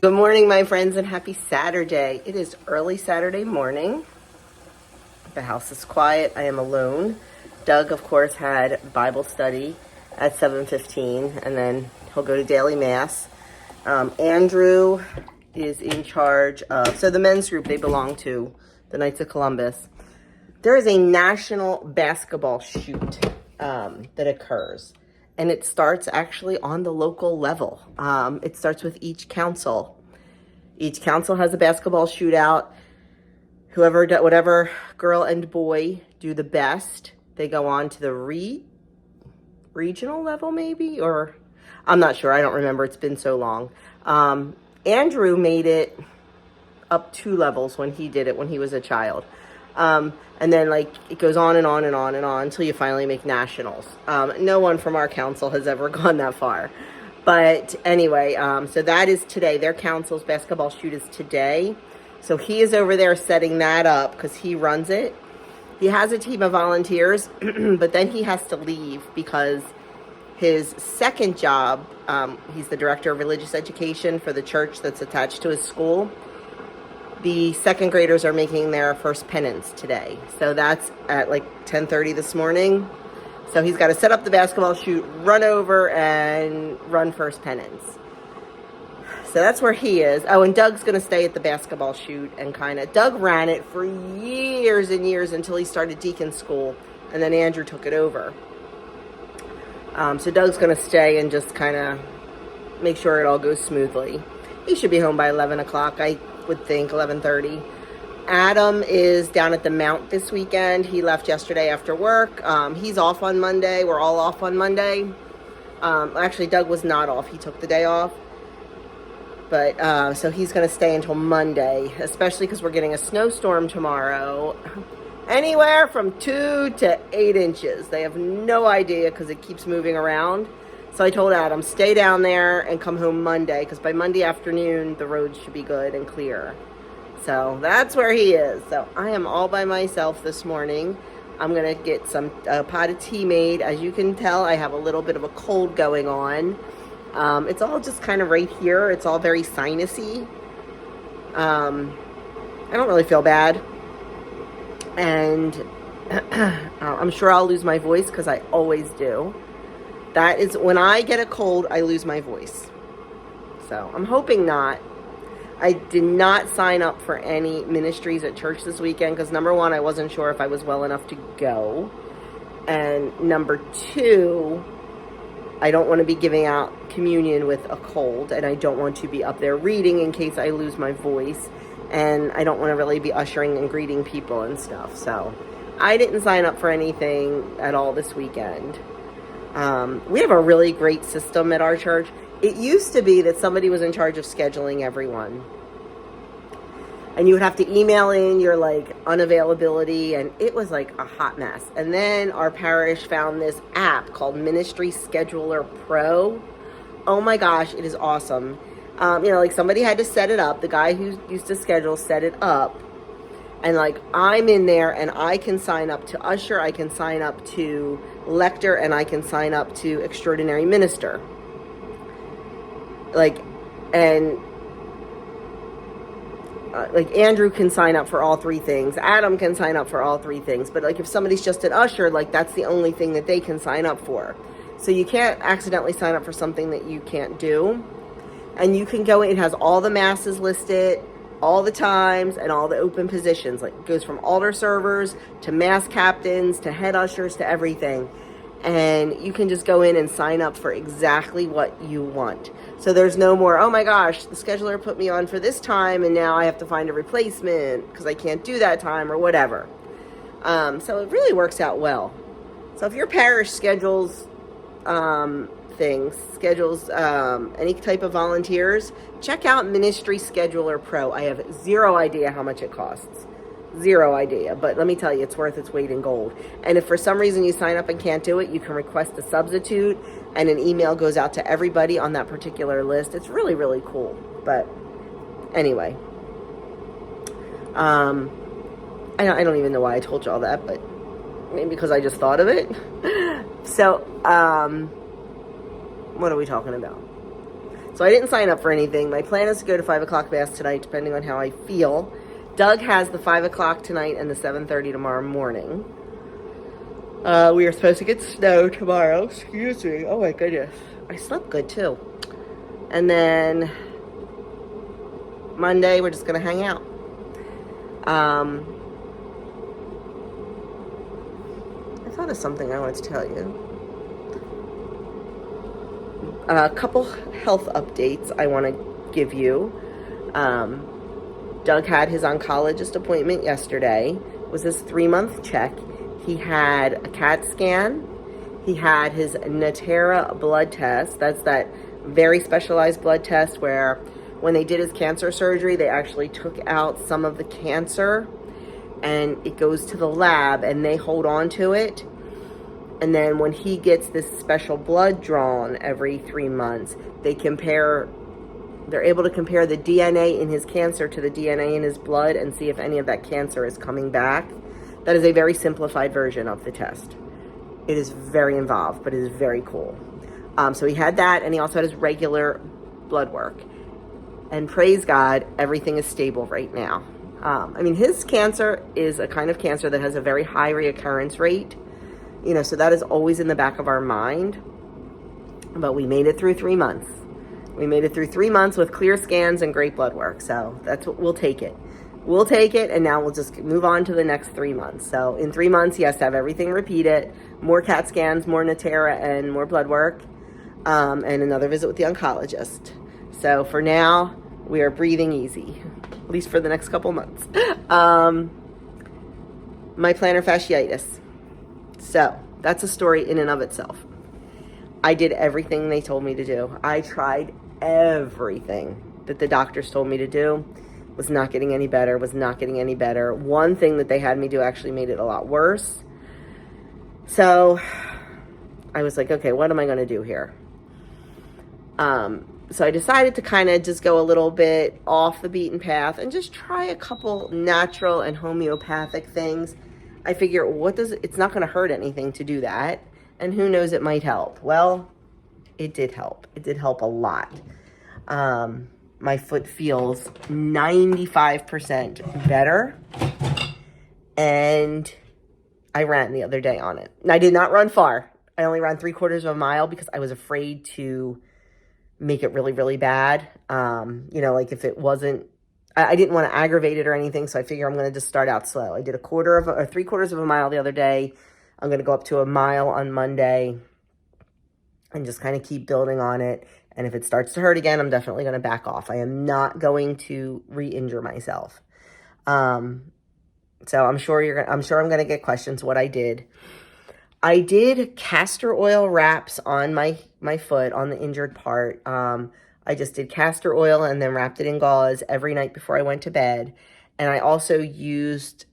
Good morning, my friends, and happy Saturday. It is early Saturday morning. The house is quiet. I am alone. Doug, of course, had Bible study at 7:15, and then he'll go to daily mass. Andrew is in charge of, so the men's group, they belong to the Knights of Columbus. There is a national basketball shoot that occurs. And it starts actually on the local level. It starts with each council. Each council has a basketball shootout. Whatever girl and boy do the best, they go on to the regional level maybe, or I'm not sure. I don't remember. It's been so long. Andrew made it up 2 levels when he did it when he was a child. And then it goes on and on and on and on until you finally make nationals. No one from our council has ever gone that far. But anyway, so that is today. Their council's basketball shoot is today. So he is over there setting that up because he runs it. He has a team of volunteers, but then he has to leave because his second job, he's the director of religious education for the church that's attached to his school. The second graders are making their first penance today. So that's at 10:30 this morning. So he's got to set up the basketball shoot, run over, and run first penance. So that's where he is. Oh, and Doug's going to stay at the basketball shoot and Doug ran it for years and years until he started deacon school, and then Andrew took it over. So Doug's going to stay and just make sure it all goes smoothly. He should be home by 11 o'clock, I would think, 11:30. Adam is down at the Mount this weekend. He left yesterday after work. He's off on Monday. We're all off on Monday. Actually, Doug was not off. He took the day off. But so he's going to stay until Monday, especially because we're getting a snowstorm tomorrow. Anywhere from 2 to 8 inches. They have no idea because it keeps moving around. So I told Adam, stay down there and come home Monday, because by Monday afternoon, the roads should be good and clear. So that's where he is. So I am all by myself this morning. I'm going to get some pot of tea made. As you can tell, I have a little bit of a cold going on. It's all just right here. It's all very sinusy. I don't really feel bad. And I'm sure I'll lose my voice because I always do. That is, when I get a cold, I lose my voice. So I'm hoping not. I did not sign up for any ministries at church this weekend because, number one, I wasn't sure if I was well enough to go. And number two, I don't want to be giving out communion with a cold, and I don't want to be up there reading in case I lose my voice. And I don't want to really be ushering and greeting people and stuff. So I didn't sign up for anything at all this weekend. We have a really great system at our church. It used to be that somebody was in charge of scheduling everyone. And you would have to email in your unavailability, and it was a hot mess. And then our parish found this app called Ministry Scheduler Pro. Oh my gosh, it is awesome. Somebody had to set it up. The guy who used to schedule set it up. And I'm in there and I can sign up to usher, I can sign up to lector, and I can sign up to extraordinary minister. Andrew can sign up for all 3 things. Adam can sign up for all 3 things. But if somebody's just an usher, that's the only thing that they can sign up for. So you can't accidentally sign up for something that you can't do. And you can go in, it has all the masses listed, all the times, and all the open positions. It goes from altar servers to mass captains to head ushers to everything. And you can just go in and sign up for exactly what you want. So there's no more, oh my gosh, the scheduler put me on for this time and now I have to find a replacement because I can't do that time or whatever. So it really works out well. So if your parish schedules any type of volunteers, check out Ministry Scheduler Pro. I have zero idea how much it costs. Zero idea. But let me tell you, it's worth its weight in gold. And if for some reason you sign up and can't do it, you can request a substitute, and an email goes out to everybody on that particular list. It's really, really cool. But anyway, I don't even know why I told you all that, but maybe because I just thought of it. So, what are we talking about? So I didn't sign up for anything. My plan is to go to 5 o'clock mass tonight, depending on how I feel. Doug has the 5 o'clock tonight and the 7:30 tomorrow morning. We are supposed to get snow tomorrow. Excuse me. Oh my goodness. I slept good too. And then Monday, we're just going to hang out. I thought of something I wanted to tell you. A couple health updates I want to give you. Doug had his oncologist appointment yesterday. It was his 3-month check. He had a CAT scan. He had his Natera blood test. That's that very specialized blood test where when they did his cancer surgery, they actually took out some of the cancer and it goes to the lab and they hold on to it. And then when he gets this special blood drawn every 3 months, they're able to compare the DNA in his cancer to the DNA in his blood and see if any of that cancer is coming back. That is a very simplified version of the test. It is very involved, but it is very cool. So he had that, and he also had his regular blood work. And praise God, everything is stable right now. His cancer is a kind of cancer that has a very high reoccurrence rate. So that is always in the back of our mind. But we made it through 3 months. We made it through 3 months with clear scans and great blood work. So that's what we'll take it. We'll take it, and now we'll just move on to the next 3 months. So in 3 months, he has to have everything repeated. More CAT scans, more Natera, and more blood work, and another visit with the oncologist. So for now, we are breathing easy, at least for the next couple months. My plantar fasciitis. So that's a story in and of itself. I did everything they told me to do. I tried everything that the doctors told me to do. Was not getting any better, One thing that they had me do actually made it a lot worse. So I was like, okay, what am I going to do here? So I decided to kind of just go a little bit off the beaten path and just try a couple natural and homeopathic things. I figure, it's not going to hurt anything to do that. And who knows, it might help. Well, it did help. It did help a lot. My foot feels 95% better. And I ran the other day on it. And I did not run far. I only ran 3/4 of a mile because I was afraid to make it really, really bad. If it wasn't, I didn't want to aggravate it or anything. So I figure I'm going to just start out slow. I did 3/4 of a mile the other day. I'm going to go up to a mile on Monday and just kind of keep building on it. And if it starts to hurt again, I'm definitely going to back off. I am not going to re-injure myself. So I'm sure I'm going to get questions what I did. I did castor oil wraps on my foot on the injured part. I just did castor oil and then wrapped it in gauze every night before I went to bed. And I also used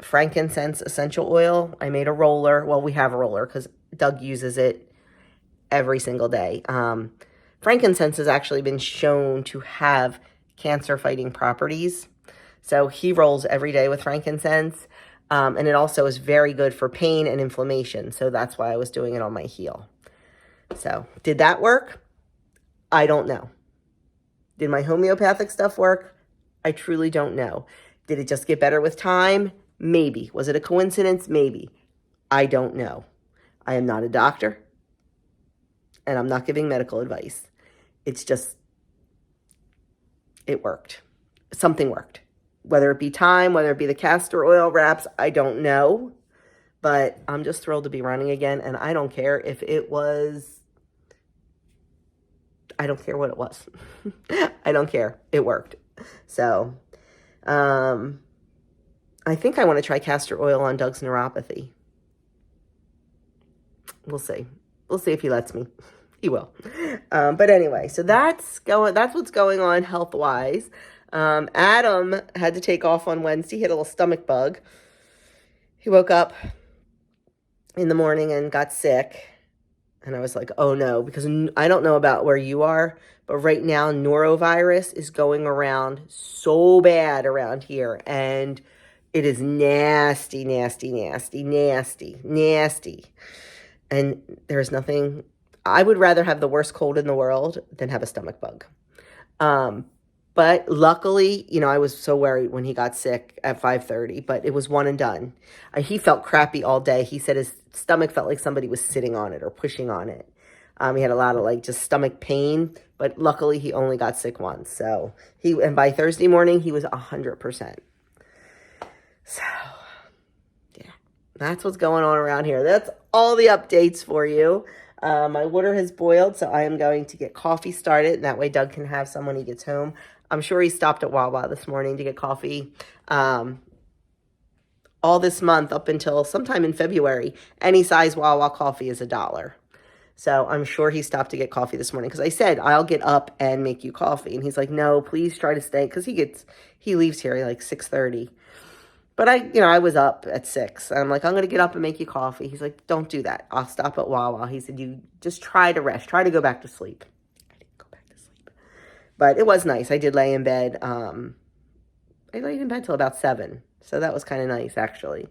frankincense essential oil. I made a roller. Well, we have a roller because Doug uses it every single day. Frankincense has actually been shown to have cancer-fighting properties. So he rolls every day with frankincense. And it also is very good for pain and inflammation. So that's why I was doing it on my heel. So did that work? I don't know. Did my homeopathic stuff work? I truly don't know. Did it just get better with time? Maybe. Was it a coincidence? Maybe. I don't know. I am not a doctor. And I'm not giving medical advice. It's just, it worked. Something worked. Whether it be time, whether it be the castor oil wraps, I don't know. But I'm just thrilled to be running again. And I don't care if it was, I don't care what it was. I don't care. It worked. So, I think I want to try castor oil on Doug's neuropathy. We'll see. We'll see if he lets me. He will. But anyway, so that's what's going on health-wise. Adam had to take off on Wednesday. He had a little stomach bug. He woke up in the morning and got sick. And I was like, oh no, because I don't know about where you are, but right now norovirus is going around so bad around here. And it is nasty, nasty, nasty, nasty, nasty. And there's nothing I would rather have the worst cold in the world than have a stomach bug. But luckily, you know, I was so worried when he got sick at 5:30, but it was one and done. He felt crappy all day. He said his stomach felt like somebody was sitting on it or pushing on it. He had a lot of like just stomach pain, but luckily he only got sick once. So and by Thursday morning, he was 100%. So yeah, that's what's going on around here. That's all the updates for you. My water has boiled, so I am going to get coffee started, and that way Doug can have some when he gets home. I'm sure he stopped at Wawa this morning to get coffee. All this month up until sometime in February, any size Wawa coffee is $1. So I'm sure he stopped to get coffee this morning because I said, I'll get up and make you coffee. And he's like, no, please try to stay, because he leaves here at like 6:30. But I was up at 6. And I'm like, I'm going to get up and make you coffee. He's like, don't do that. I'll stop at Wawa. He said, you just try to rest. Try to go back to sleep. I didn't go back to sleep. But it was nice. I did lay in bed. I laid in bed till about 7. So that was kind of nice, actually.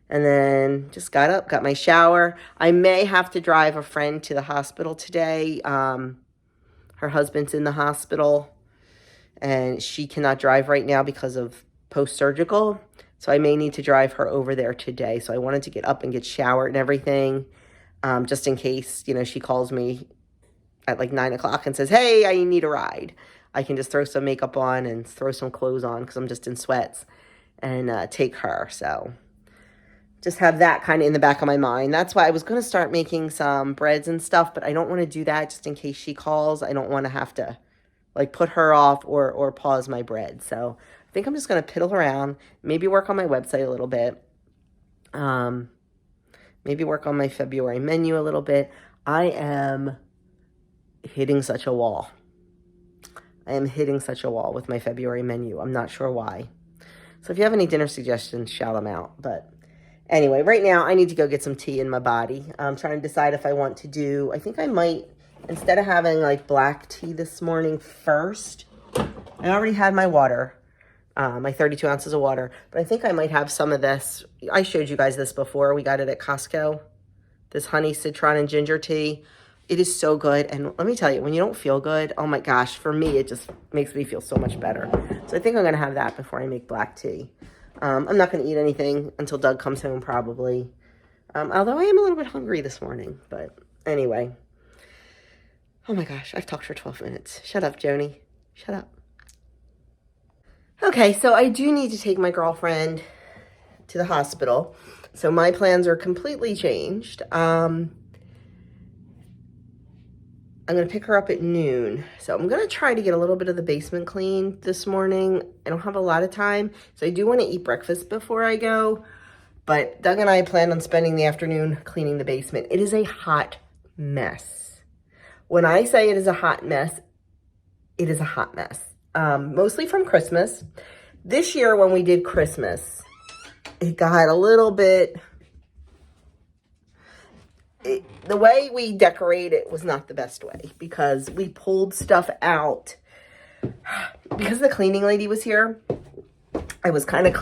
And then just got up, got my shower. I may have to drive a friend to the hospital today. Her husband's in the hospital, and she cannot drive right now because of post-surgical. So I may need to drive her over there today. So I wanted to get up and get showered and everything, just in case, you know, she calls me at like 9 o'clock and says, hey, I need a ride. I can just throw some makeup on and throw some clothes on because I'm just in sweats and take her. So just have that kind of in the back of my mind. That's why I was going to start making some breads and stuff, but I don't want to do that just in case she calls. I don't want to have to like put her off or pause my bread. So I think I'm just going to piddle around, maybe work on my website a little bit. Maybe work on my February menu a little bit. I am hitting such a wall. I am hitting such a wall with my February menu. I'm not sure why. So if you have any dinner suggestions, shout them out. But anyway, right now I need to go get some tea in my body. I'm trying to decide if I want to do, I think I might, instead of having like black tea this morning first, I already had my water, my 32 ounces of water, but I think I might have some of this. I showed you guys this before. We got it at Costco, this honey, citron, and ginger tea. It is so good. And let me tell you, when you don't feel good, oh my gosh, for me, it just makes me feel so much better. So I think I'm going to have that before I make black tea. I'm not going to eat anything until Doug comes home, probably. Although I am a little bit hungry this morning. But anyway. Oh my gosh, I've talked for 12 minutes. Shut up, Joni. Shut up. Okay, so I do need to take my girlfriend to the hospital. So my plans are completely changed. I'm going to pick her up at noon. So I'm going to try to get a little bit of the basement clean this morning. I don't have a lot of time, so I do want to eat breakfast before I go. But Doug and I plan on spending the afternoon cleaning the basement. It is a hot mess. When I say it is a hot mess, it is a hot mess. Mostly from Christmas. This year when we did Christmas, it got a little bit... the way we decorate it was not the best way because we pulled stuff out. Because the cleaning lady was here, I was kind of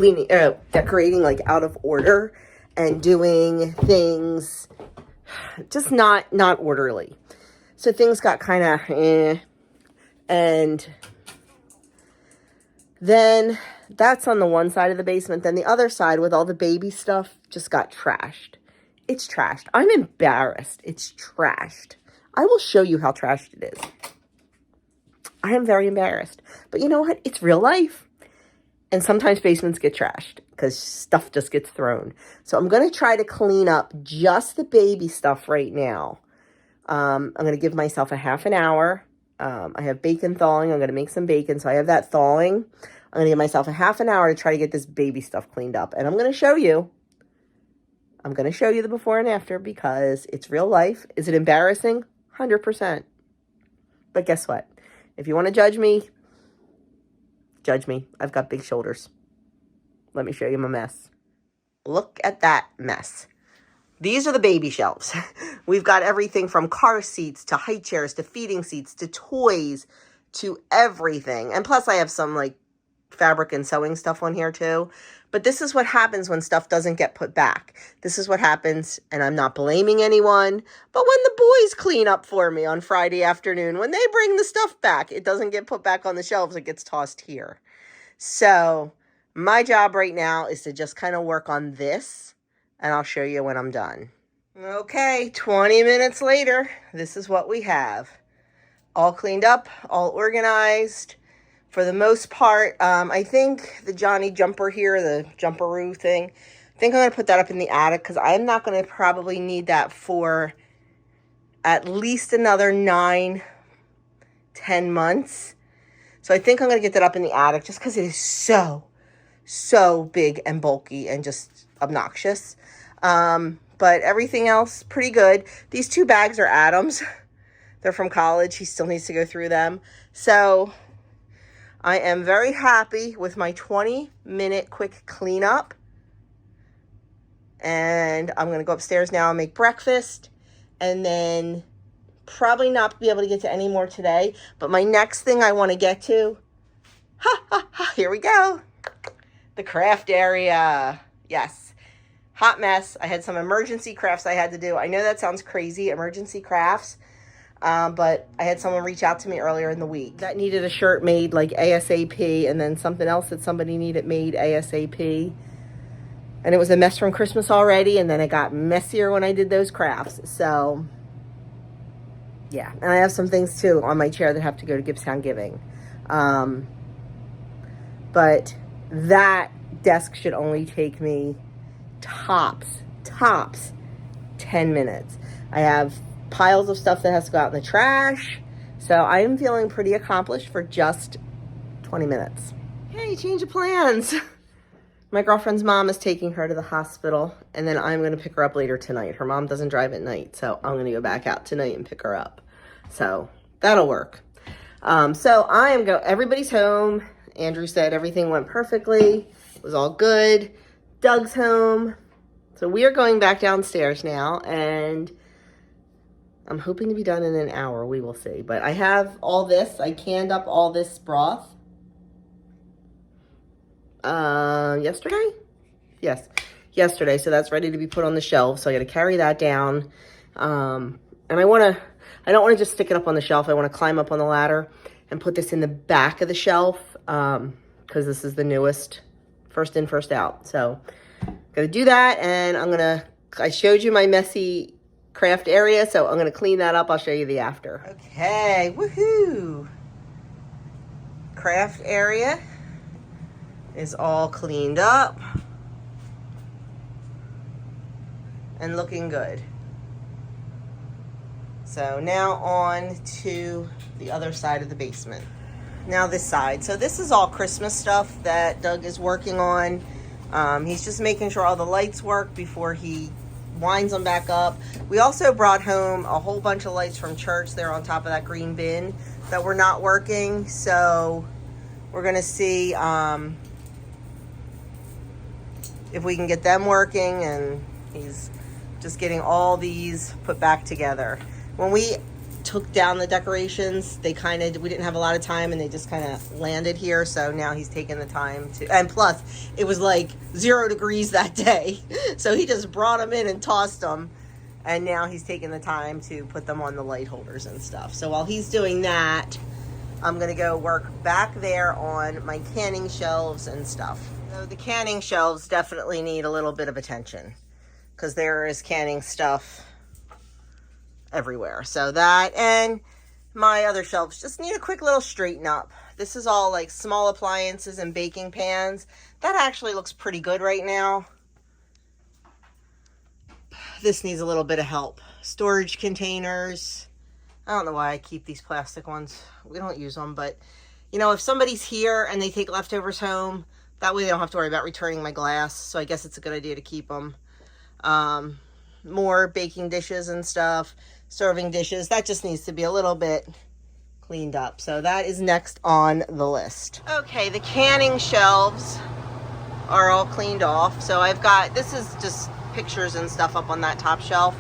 decorating like out of order and doing things just not orderly. So things got kind of and then that's on the one side of the basement. Then the other side with all the baby stuff just got trashed. It's trashed. I'm embarrassed. It's trashed. I will show you how trashed it is. I am very embarrassed. But you know what? It's real life. And sometimes basements get trashed because stuff just gets thrown. So I'm going to try to clean up just the baby stuff right now. I'm going to give myself a half an hour. I have bacon thawing. I'm going to make some bacon. So I have that thawing. I'm going to give myself a half an hour to try to get this baby stuff cleaned up. And I'm going to show you. I'm going to show you the before and after because it's real life. Is it embarrassing? 100%. But guess what? If you want to judge me, judge me. I've got big shoulders. Let me show you my mess. Look at that mess. These are the baby shelves. We've got everything from car seats to high chairs to feeding seats to toys to everything. And plus I have some like fabric and sewing stuff on here too. But this is what happens when stuff doesn't get put back. This is what happens, and I'm not blaming anyone, but when the boys clean up for me on Friday afternoon, when they bring the stuff back, it doesn't get put back on the shelves, it gets tossed here. So my job right now is to just kind of work on this, and I'll show you when I'm done. Okay, 20 minutes later, this is what we have. All cleaned up, all organized. For the most part, I think the Johnny jumper here, the jumperoo thing, I think I'm going to put that up in the attic because I'm not going to probably need that for at least another 9-10 months. So I think I'm going to get that up in the attic just because it is so big and bulky and just obnoxious. But everything else, pretty good. These 2 bags are Adam's. They're from college. He still needs to go through them. So I am very happy with my 20-minute quick cleanup. And I'm going to go upstairs now and make breakfast. And then probably not be able to get to any more today. But my next thing I want to get to, here we go. The craft area. Yes. Hot mess. I had some emergency crafts I had to do. I know that sounds crazy, emergency crafts. But I had someone reach out to me earlier in the week that needed a shirt made like ASAP, and then something else that somebody needed made ASAP. And it was a mess from Christmas already, and then it got messier when I did those crafts. So, yeah. And I have some things, too, on my chair that have to go to Gibbstown Giving. But that desk should only take me tops 10 minutes. I have piles of stuff that has to go out in the trash. So I am feeling pretty accomplished for just 20 minutes. Hey, change of plans. My girlfriend's mom is taking her to the hospital, and then I'm going to pick her up later tonight. Her mom doesn't drive at night, so I'm going to go back out tonight and pick her up. So that'll work. So I am everybody's home. Andrew said everything went perfectly. It was all good. Doug's home. So we are going back downstairs now, and I'm hoping to be done in an hour. We will see. But I have all this. I canned up all this broth. Yesterday? Yes, yesterday. So that's ready to be put on the shelf. So I got to carry that down. And I don't want to just stick it up on the shelf. I want to climb up on the ladder and put this in the back of the shelf. Because this is the newest, first in, first out. So got to do that. And I showed you my messy craft area, so I'm going to clean that up. I'll show you the after. Okay, woohoo! Craft area is all cleaned up and looking good. So now on to the other side of the basement. Now this side. So this is all Christmas stuff that Doug is working on. He's just making sure all the lights work before he winds them back up. We also brought home a whole bunch of lights from church. They're on top of that green bin that were not working. So we're going to see if we can get them working. And he's just getting all these put back together. When we took down the decorations, we didn't have a lot of time, and they just kind of landed here. So now he's taking the time to, and plus it was like 0 degrees that day. So he just brought them in and tossed them. And now he's taking the time to put them on the light holders and stuff. So while he's doing that, I'm going to go work back there on my canning shelves and stuff. So the canning shelves definitely need a little bit of attention because there is canning stuff everywhere. So that and my other shelves just need a quick little straighten up. This is all like small appliances and baking pans. That actually looks pretty good right now. This needs a little bit of help. Storage containers. I don't know why I keep these plastic ones. We don't use them, but you know, if somebody's here and they take leftovers home, that way they don't have to worry about returning my glass. So I guess it's a good idea to keep them. More baking dishes and stuff, serving dishes. That just needs to be a little bit cleaned up. So that is next on the list. Okay, the canning shelves are all cleaned off. So this is just pictures and stuff up on that top shelf.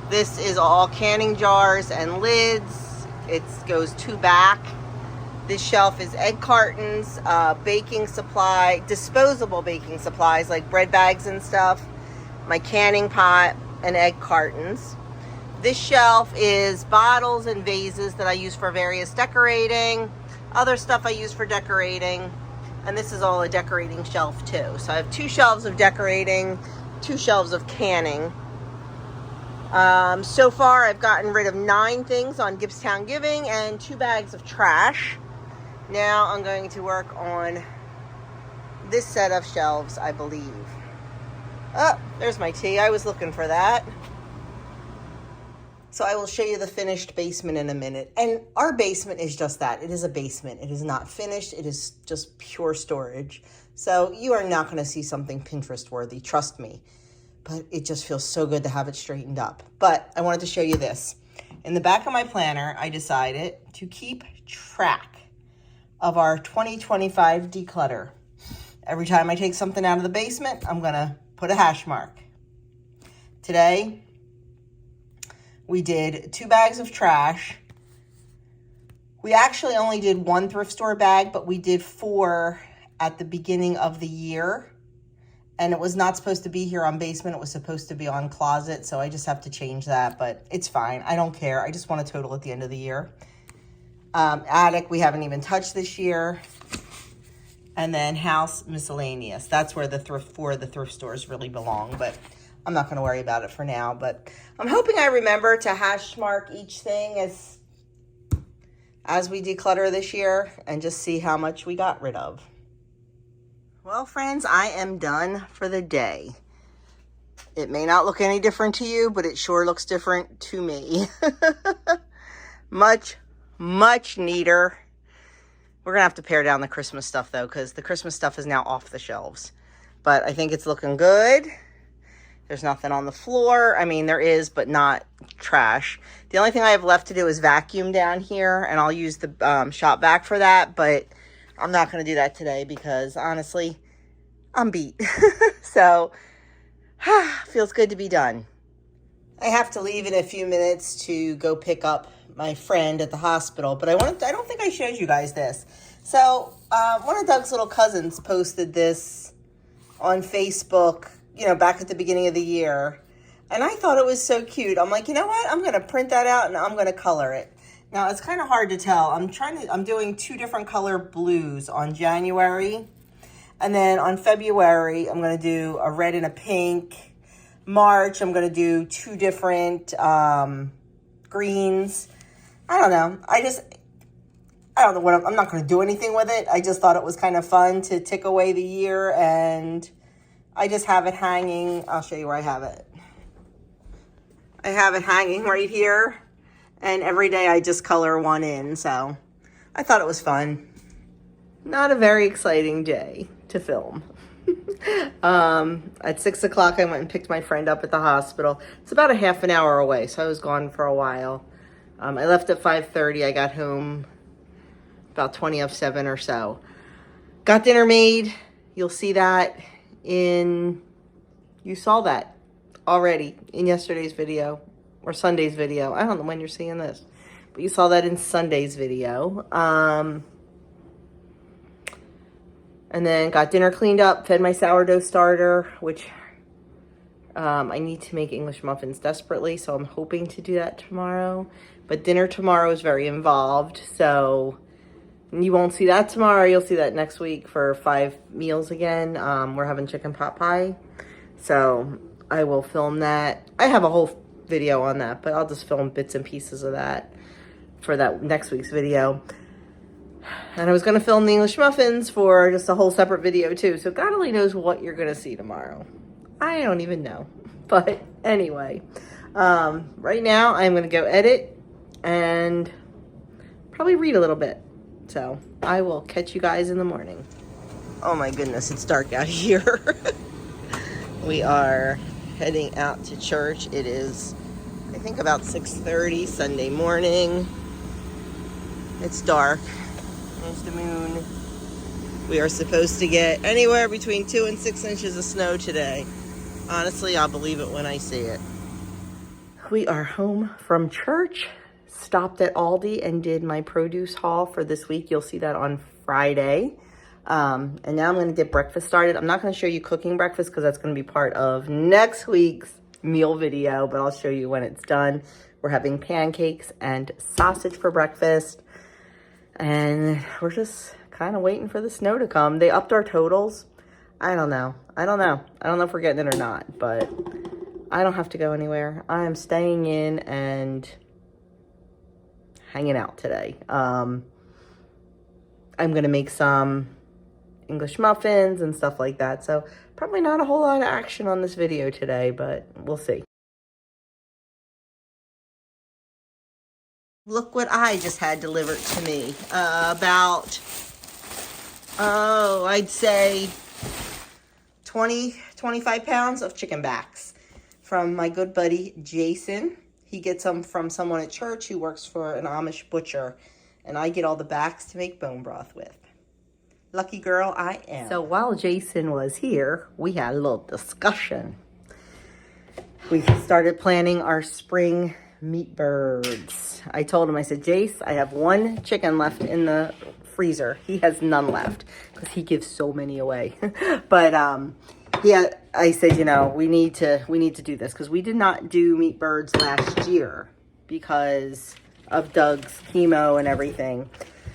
This is all canning jars and lids. It goes 2 back. This shelf is egg cartons, baking supply, disposable baking supplies like bread bags and stuff, my canning pot, and egg cartons. This shelf is bottles and vases that I use for various decorating, other stuff I use for decorating, and this is all a decorating shelf too. So I have 2 shelves of decorating, 2 shelves of canning. So far I've gotten rid of 9 things on Gibbstown Giving and 2 bags of trash. Now I'm going to work on this set of shelves, I believe. Oh, there's my tea. I was looking for that. So I will show you the finished basement in a minute. And our basement is just that. It is a basement. It is not finished. It is just pure storage. So you are not going to see something Pinterest worthy. Trust me. But it just feels so good to have it straightened up. But I wanted to show you this. In the back of my planner, I decided to keep track of our 2025 declutter. Every time I take something out of the basement, I'm going to put a hash mark. Today, we did 2 bags of trash. We actually only did 1 thrift store bag, but we did 4 at the beginning of the year. And it was not supposed to be here on basement. It was supposed to be on closet. So I just have to change that, but it's fine. I don't care. I just want a total at the end of the year. Attic, we haven't even touched this year. And then house miscellaneous. That's where the thrift stores really belong, but I'm not going to worry about it for now. But I'm hoping I remember to hash mark each thing as we declutter this year and just see how much we got rid of. Well, friends, I am done for the day. It may not look any different to you, but it sure looks different to me. Much neater. We're going to have to pare down the Christmas stuff, though, because the Christmas stuff is now off the shelves. But I think it's looking good. There's nothing on the floor. I mean, there is, but not trash. The only thing I have left to do is vacuum down here, and I'll use the shop vac for that. But I'm not going to do that today because, honestly, I'm beat. So, feels good to be done. I have to leave in a few minutes to go pick up my friend at the hospital, but I don't think I showed you guys this. So one of Doug's little cousins posted this on Facebook, back at the beginning of the year, and I thought it was so cute. I'm like, you know what? I'm going to print that out and I'm going to color it. Now it's kind of hard to tell. I'm doing 2 different color blues on January, and then on February I'm going to do a red and a pink. March I'm going to do 2 different greens. I don't know. I don't know what I'm not going to do anything with it. I just thought it was kind of fun to tick away the year, and I just have it hanging. I'll show you where I have it. I have it hanging right here, and every day I just color one in. So I thought it was fun. Not a very exciting day to film. At 6 o'clock, I went and picked my friend up at the hospital. It's about a half an hour away, so I was gone for a while. I left at 5:30. I got home about 20 of 7 or so. Got dinner made. You'll see that you saw that already in yesterday's video or Sunday's video. I don't know when you're seeing this, but you saw that in Sunday's video. And then got dinner cleaned up, fed my sourdough starter, which I need to make English muffins desperately, so I'm hoping to do that tomorrow. But dinner tomorrow is very involved, so you won't see that tomorrow. You'll see that next week for 5 meals again. We're having chicken pot pie, so I will film that. I have a whole video on that, but I'll just film bits and pieces of that for that next week's video. And I was going to film the English muffins for just a whole separate video too. So God only knows what you're going to see tomorrow. I don't even know. But anyway, right now I'm going to go edit and probably read a little bit. So I will catch you guys in the morning. Oh my goodness, it's dark out here. We are heading out to church. It is, I think, about 6:30 Sunday morning. It's dark. There's the moon. We are supposed to get anywhere between 2 and 6 inches of snow today. Honestly, I'll believe it when I see it. We are home from church. stopped at Aldi and did my produce haul for this week. You'll see that on Friday. And now I'm going to get breakfast started. I'm not going to show you cooking breakfast because that's going to be part of next week's meal video, but I'll show you when it's done. We're having pancakes and sausage for breakfast. And we're just kind of waiting for the snow to come. They upped our totals. I don't know if we're getting it or not, but I don't have to go anywhere. I am staying in and hanging out today. I'm going to make some English muffins and stuff like that. So probably not a whole lot of action on this video today, but we'll see. Look what I just had delivered to me. I'd say 25 pounds of chicken backs from my good buddy, Jason. He gets them from someone at church who works for an Amish butcher, and I get all the backs to make bone broth with. Lucky girl I am. So while Jason was here, we had a little discussion. We started planning our spring meat birds. I told him, I said, Jace, I have one chicken left in the freezer. He has none left because he gives so many away. But yeah, I said, you know, we need to do this because we did not do meat birds last year because of Doug's chemo and everything.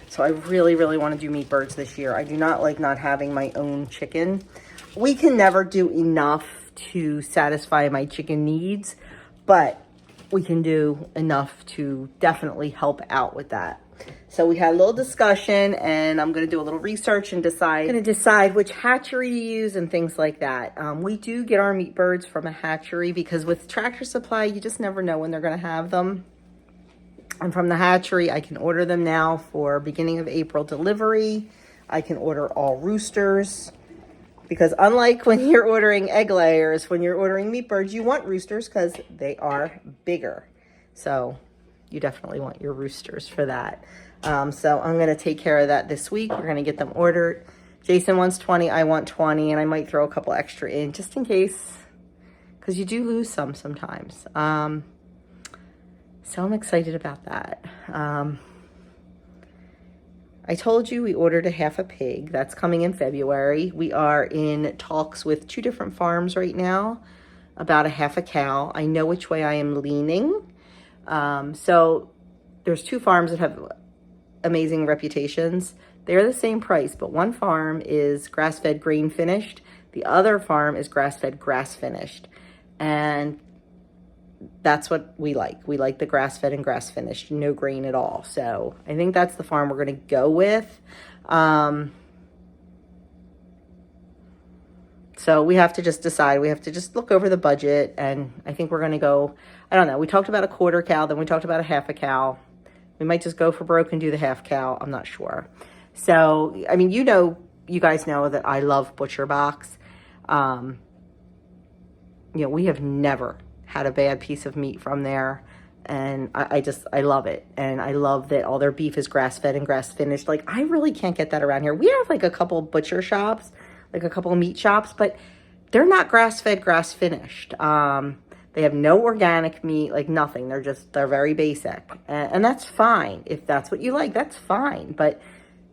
So I really, really want to do meat birds this year. I do not like not having my own chicken. We can never do enough to satisfy my chicken needs, but we can do enough to definitely help out with that. So we had a little discussion, and I'm going to do a little research and decide which hatchery to use and things like that. We do get our meat birds from a hatchery because with Tractor Supply, you just never know when they're going to have them. And from the hatchery, I can order them now for beginning of April delivery. I can order all roosters because unlike when you're ordering egg layers, when you're ordering meat birds, you want roosters because they are bigger. So you definitely want your roosters for that. So I'm going to take care of that this week. We're going to get them ordered. Jason wants 20, I want 20, and I might throw a couple extra in just in case because you do lose some sometimes. So I'm excited about that. I told you we ordered a half a pig. That's coming in February. We are in talks with 2 different farms right now about a half a cow. I know which way I am leaning. So there's 2 farms that have amazing reputations. They're the same price, but one farm is grass-fed grain finished. The other farm is grass-fed grass finished. And that's what we like. We like the grass-fed and grass finished, no grain at all. So I think that's the farm we're going to go with. So we have to just decide. We have to just look over the budget, and I think we're going to go, I don't know. We talked about a quarter cow, then we talked about a half a cow. We might just go for broke and do the half cow. I'm not sure. So, I mean, you guys know that I love Butcher Box. You know, we have never had a bad piece of meat from there, and I love it. And I love that all their beef is grass-fed and grass-finished. Like, I really can't get that around here. We have like a couple butcher shops, like a couple meat shops, but they're not grass-fed, grass-finished. They have no organic meat, like nothing. They're very basic. And that's fine. If that's what you like, that's fine. But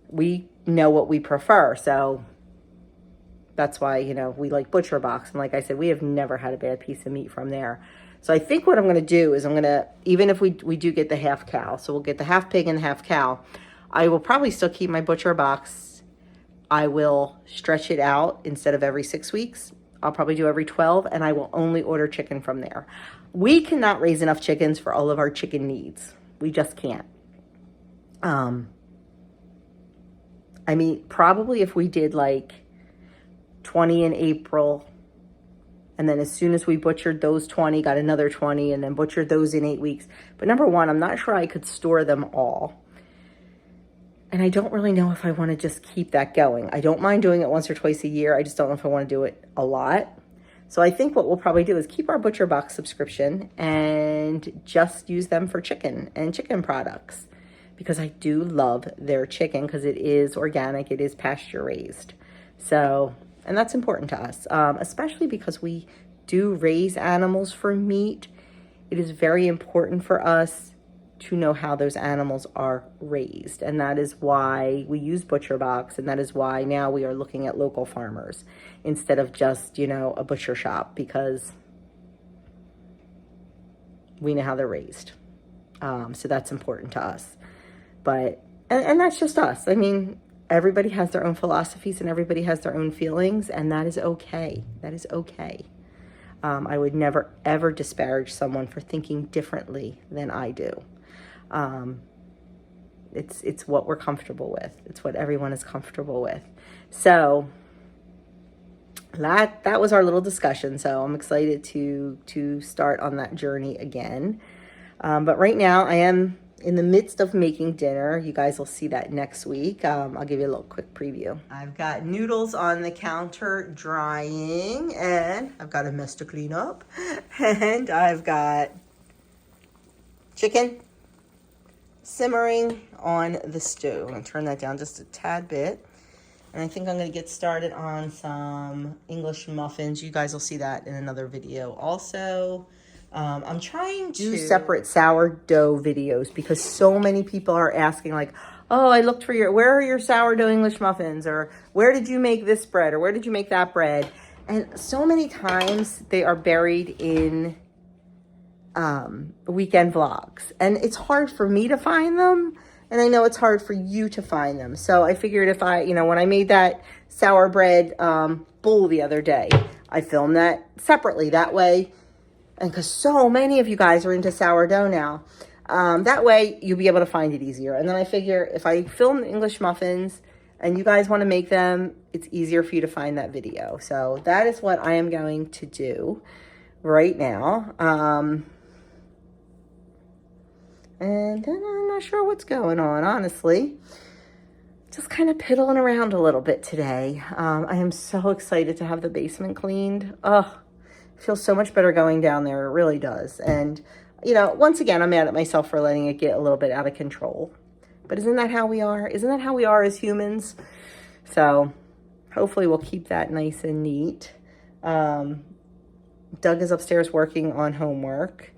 we know what we prefer. So that's why, you know, we like Butcher Box. And like I said, we have never had a bad piece of meat from there. So I think what I'm going to do is even if we do get the half cow, so we'll get the half pig and the half cow, I will probably still keep my Butcher Box. I will stretch it out instead of every 6 weeks. I'll probably do every 12, and I will only order chicken from there. We cannot raise enough chickens for all of our chicken needs. We just can't. I mean, probably if we did like 20 in April, and then as soon as we butchered those 20, got another 20, and then butchered those in 8 weeks. But number one, I'm not sure I could store them all. And I don't really know if I want to just keep that going. I don't mind doing it once or twice a year. I just don't know if I want to do it a lot. So I think what we'll probably do is keep our Butcher Box subscription and just use them for chicken and chicken products. Because I do love their chicken because it is organic, it is pasture raised. So, and that's important to us, especially because we do raise animals for meat. It is very important for us to know how those animals are raised. And that is why we use Butcher Box, and that is why now we are looking at local farmers instead of just, you know, a butcher shop, because we know how they're raised. So that's important to us. But, and that's just us. I mean, everybody has their own philosophies and everybody has their own feelings, and that is okay. That is okay. I would never, ever disparage someone for thinking differently than I do. It's what we're comfortable with. It's what everyone is comfortable with. So that was our little discussion. So I'm excited to start on that journey again. But right now I am in the midst of making dinner. You guys will see that next week. I'll give you a little quick preview. I've got noodles on the counter drying, and I've got a mess to clean up. And I've got chicken simmering on the stove. I'm gonna turn that down just a tad bit. And I think I'm gonna get started on some English muffins. You guys will see that in another video also. I'm trying to do separate sourdough videos because so many people are asking, like, oh, I looked for where are your sourdough English muffins? Or where did you make this bread? Or where did you make that bread? And so many times they are buried in weekend vlogs. And it's hard for me to find them. And I know it's hard for you to find them. So I figured if I, you know, when I made that sour bread bowl the other day, I filmed that separately. That way, and because so many of you guys are into sourdough now, that way you'll be able to find it easier. And then I figure if I film the English muffins and you guys want to make them, it's easier for you to find that video. So that is what I am going to do right now. And then I'm not sure what's going on, honestly. Just kind of piddling around a little bit today. I am so excited to have the basement cleaned. Oh, it feels so much better going down there. It really does. And, you know, once again, I'm mad at myself for letting it get a little bit out of control. But isn't that how we are? Isn't that how we are as humans? So hopefully we'll keep that nice and neat. Doug is upstairs working on homework.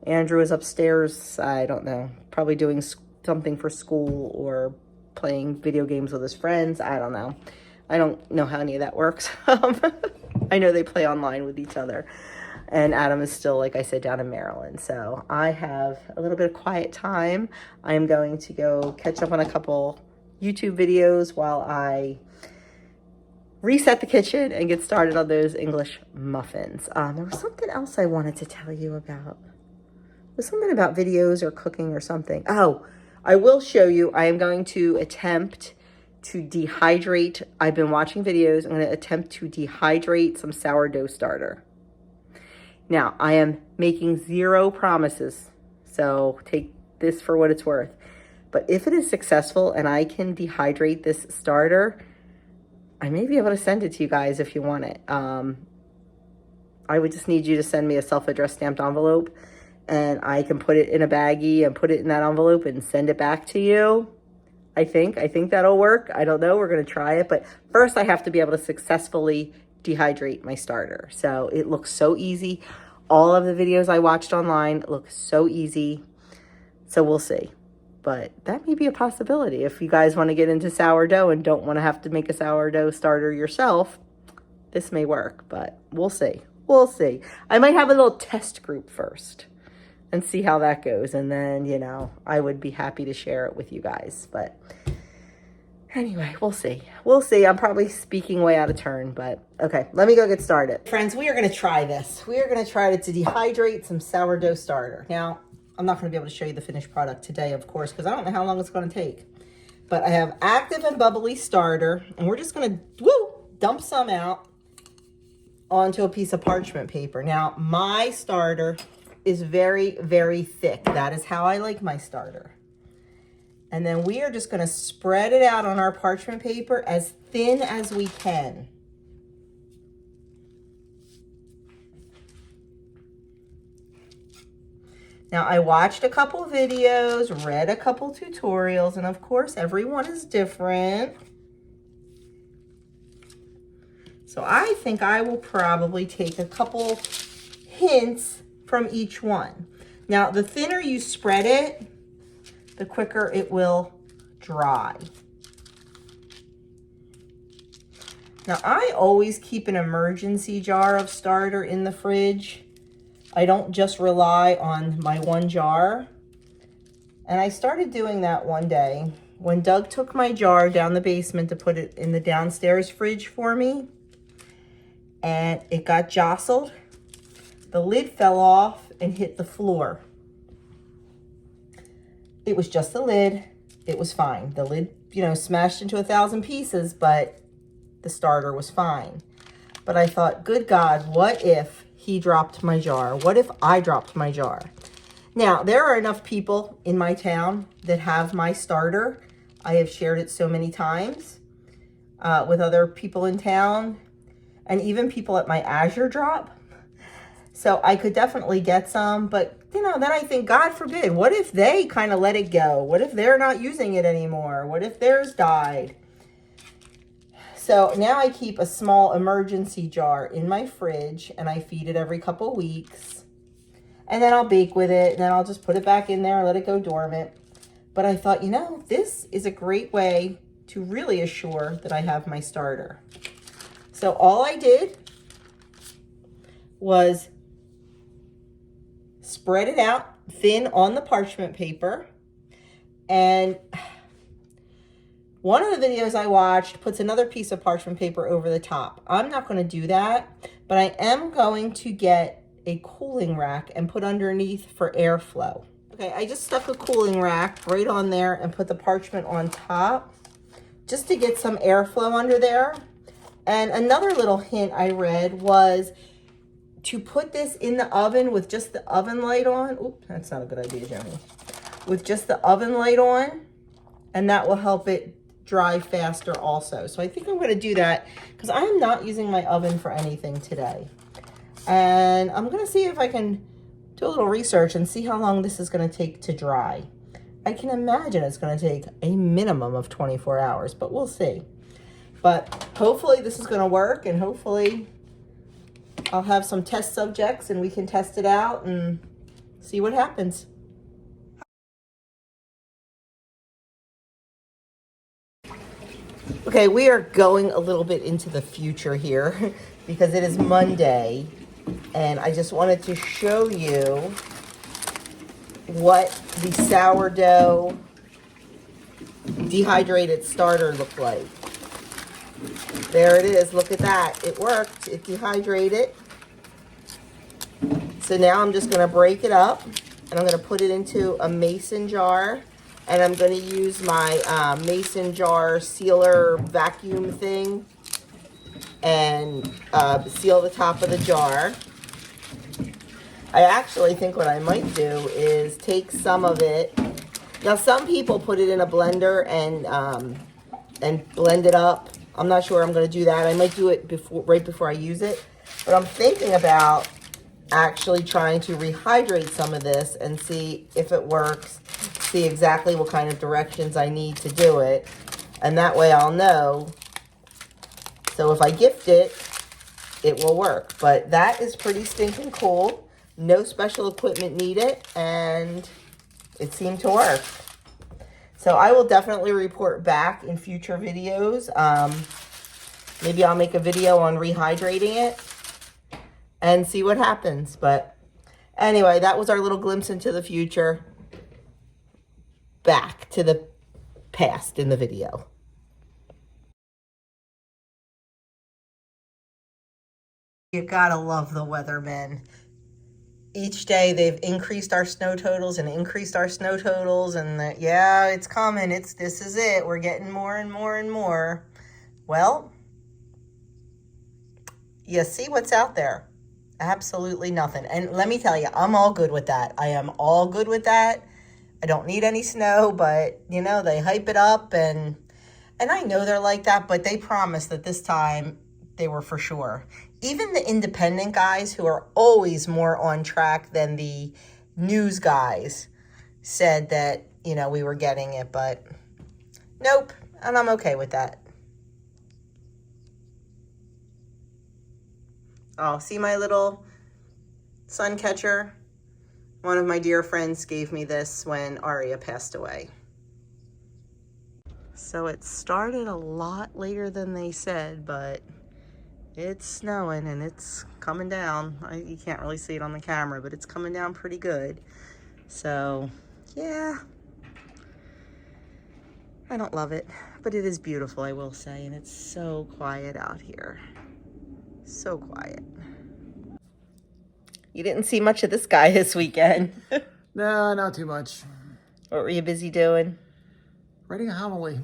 Andrew is upstairs, I don't know, probably doing something for school or playing video games with his friends. I don't know. I don't know how any of that works. I know they play online with each other. And Adam is still, like I said, down in Maryland. So I have a little bit of quiet time. I am going to go catch up on a couple YouTube videos while I reset the kitchen and get started on those English muffins. There was something else I wanted to tell you about. There's something about videos or cooking or something. Oh, I will show you. I am going to attempt to dehydrate. I've been watching videos. I'm going to attempt to dehydrate some sourdough starter. Now, I am making zero promises, so take this for what it's worth. But if it is successful and I can dehydrate this starter, I may be able to send it to you guys if you want it. I would just need you to send me a self-addressed stamped envelope, and I can put it in a baggie and put it in that envelope and send it back to you. I think that'll work. I don't know. We're going to try it. But first, I have to be able to successfully dehydrate my starter. So it looks so easy. All of the videos I watched online look so easy. So we'll see. But that may be a possibility. If you guys want to get into sourdough and don't want to have to make a sourdough starter yourself, this may work. But we'll see. We'll see. I might have a little test group first and see how that goes. And then, you know, I would be happy to share it with you guys. But anyway, we'll see. We'll see. I'm probably speaking way out of turn, but okay, let me go get started. Friends, we are going to try this. We are going to try to dehydrate some sourdough starter. Now, I'm not going to be able to show you the finished product today, of course, because I don't know how long it's going to take. But I have active and bubbly starter, and we're just going to dump some out onto a piece of parchment paper. Now, my starter is very, very thick. That is how I like my starter. And then we are just going to spread it out on our parchment paper as thin as we can. Now, I watched a couple videos, read a couple tutorials, and of course, everyone is different. So I think I will probably take a couple hints from each one. Now, the thinner you spread it, the quicker it will dry. Now, I always keep an emergency jar of starter in the fridge. I don't just rely on my one jar. And I started doing that one day when Doug took my jar down the basement to put it in the downstairs fridge for me. And it got jostled. The lid fell off and hit the floor. It was just the lid. It was fine. The lid, you know, smashed into 1,000 pieces, but the starter was fine. But I thought, good God, what if he dropped my jar? What if I dropped my jar? Now, there are enough people in my town that have my starter. I have shared it so many times with other people in town and even people at my Azure drop. So I could definitely get some, but you know, then I think, God forbid, what if they kind of let it go? What if they're not using it anymore? What if theirs died? So now I keep a small emergency jar in my fridge and I feed it every couple weeks. And then I'll bake with it and then I'll just put it back in there and let it go dormant. But I thought, you know, this is a great way to really assure that I have my starter. So all I did was spread it out thin on the parchment paper. And one of the videos I watched puts another piece of parchment paper over the top. I'm not going to do that, but I am going to get a cooling rack and put underneath for airflow. Okay, I just stuck a cooling rack right on there and put the parchment on top just to get some airflow under there. And another little hint I read was to put this in the oven with just the oven light on. Oops, that's not a good idea, Johnny. With just the oven light on, and that will help it dry faster also. So I think I'm going to do that because I'm not using my oven for anything today. And I'm going to see if I can do a little research and see how long this is going to take to dry. I can imagine it's going to take a minimum of 24 hours, but we'll see. But hopefully this is going to work, and hopefully I'll have some test subjects and we can test it out and see what happens. Okay, we are going a little bit into the future here because it is Monday, and I just wanted to show you what the sourdough dehydrated starter looked like. There it is. Look at that. It worked. It dehydrated. So now I'm just going to break it up, and I'm going to put it into a mason jar. And I'm going to use my mason jar sealer vacuum thing and seal the top of the jar. I actually think what I might do is take some of it. Now, some people put it in a blender and blend it up. I'm not sure I'm going to do that. I might do it right before I use it. But I'm thinking about actually trying to rehydrate some of this and see if it works. See exactly what kind of directions I need to do it, and that way I'll know. So if I gift it, it will work. But that is pretty stinking cool. No special equipment needed, and it seemed to work. So I will definitely report back in future videos. Maybe I'll make a video on rehydrating it and see what happens. But anyway, that was our little glimpse into the future. Back to the past in the video. You gotta love the weathermen. Each day they've increased our snow totals and increased our snow totals, and yeah, it's coming. This is it. We're getting more and more and more. Well, you see what's out there. Absolutely nothing. And let me tell you, I'm all good with that. I am all good with that. I don't need any snow, but, you know, they hype it up, and I know they're like that, but they promised that this time they were for sure. Even the independent guys, who are always more on track than the news guys, said that, you know, we were getting it, but nope, and I'm okay with that. Oh, see my little sun catcher? One of my dear friends gave me this when Aria passed away. So it started a lot later than they said, but it's snowing and it's coming down. You can't really see it on the camera, but it's coming down pretty good. So, yeah. I don't love it, but it is beautiful, I will say, and it's so quiet out here. So quiet. You didn't see much of this guy this weekend. No, not too much. What were you busy doing? Writing a homily.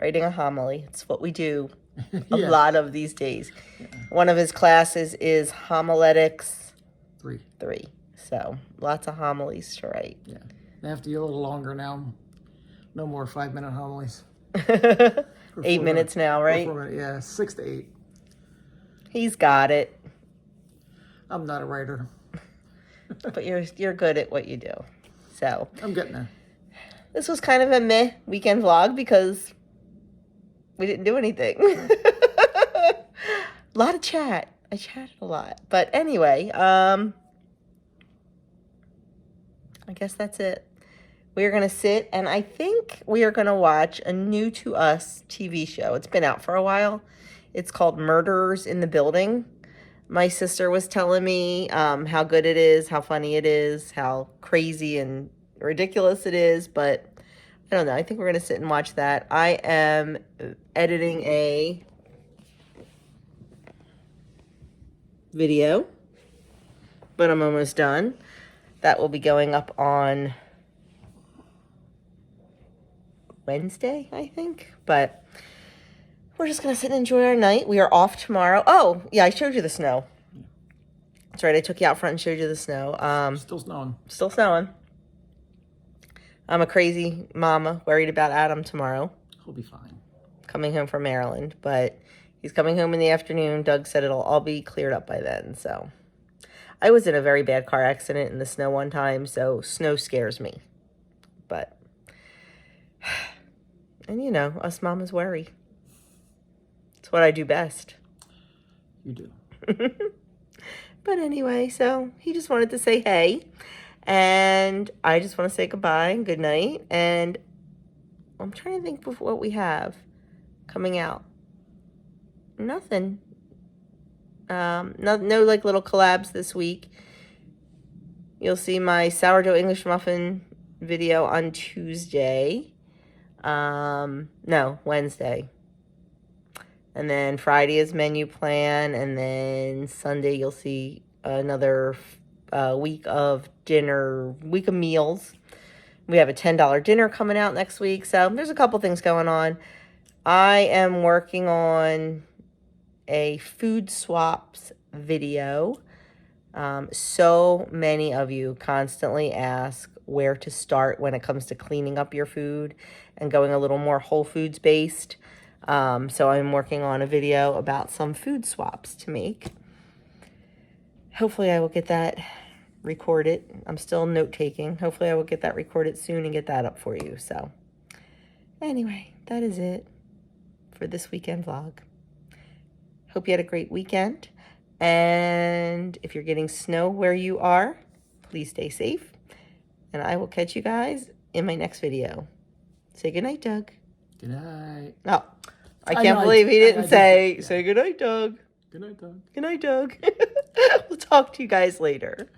Writing a homily. It's what we do a Yeah. lot of these days. Yeah. One of his classes is homiletics 3. So lots of homilies to write. Yeah. They have to be a little longer now. No more 5-minute homilies. 8 minutes now, right? Yeah, 6 to 8. He's got it. I'm not a writer. But you're good at what you do. So I'm getting there. This was kind of a meh weekend vlog because we didn't do anything. A lot of chat. I chatted a lot. But anyway, I guess that's it. We are going to sit and I think we are going to watch a new to us TV show. It's been out for a while. It's called Murderers in the Building. My sister was telling me how good it is, how funny it is, how crazy and ridiculous it is, but I don't know. I think we're going to sit and watch that. I am editing a video, but I'm almost done. That will be going up on Wednesday, I think, but we're just going to sit and enjoy our night. We are off tomorrow. Oh, yeah, I showed you the snow. That's right. I took you out front and showed you the snow. Still snowing. Still snowing. I'm a crazy mama worried about Adam tomorrow. He'll be fine. Coming home from Maryland, but he's coming home in the afternoon. Doug said it'll all be cleared up by then, so. I was in a very bad car accident in the snow one time, so snow scares me. But, and you know, us mamas worry. It's what I do best. You do. But anyway, so he just wanted to say hey. And I just want to say goodbye and good night. And I'm trying to think of what we have coming out. Nothing. No like little collabs this week. You'll see my sourdough English muffin video on Tuesday. No, Wednesday. And then Friday is menu plan. And then Sunday you'll see another week of meals. We have a $10 dinner coming out next week. So there's a couple things going on. I am working on a food swaps video. So many of you constantly ask where to start when it comes to cleaning up your food and going a little more whole foods based. So I'm working on a video about some food swaps to make. Hopefully I will get that recorded. I'm still note taking. Hopefully I will get that recorded soon and get that up for you. So anyway, that is it for this weekend vlog. Hope you had a great weekend. And if you're getting snow where you are, please stay safe. And I will catch you guys in my next video. Say goodnight, Doug. Good night. Oh, I can't believe he didn't say yeah. Say goodnight, Doug. Good night, Doug. Good night, Doug. We'll talk to you guys later.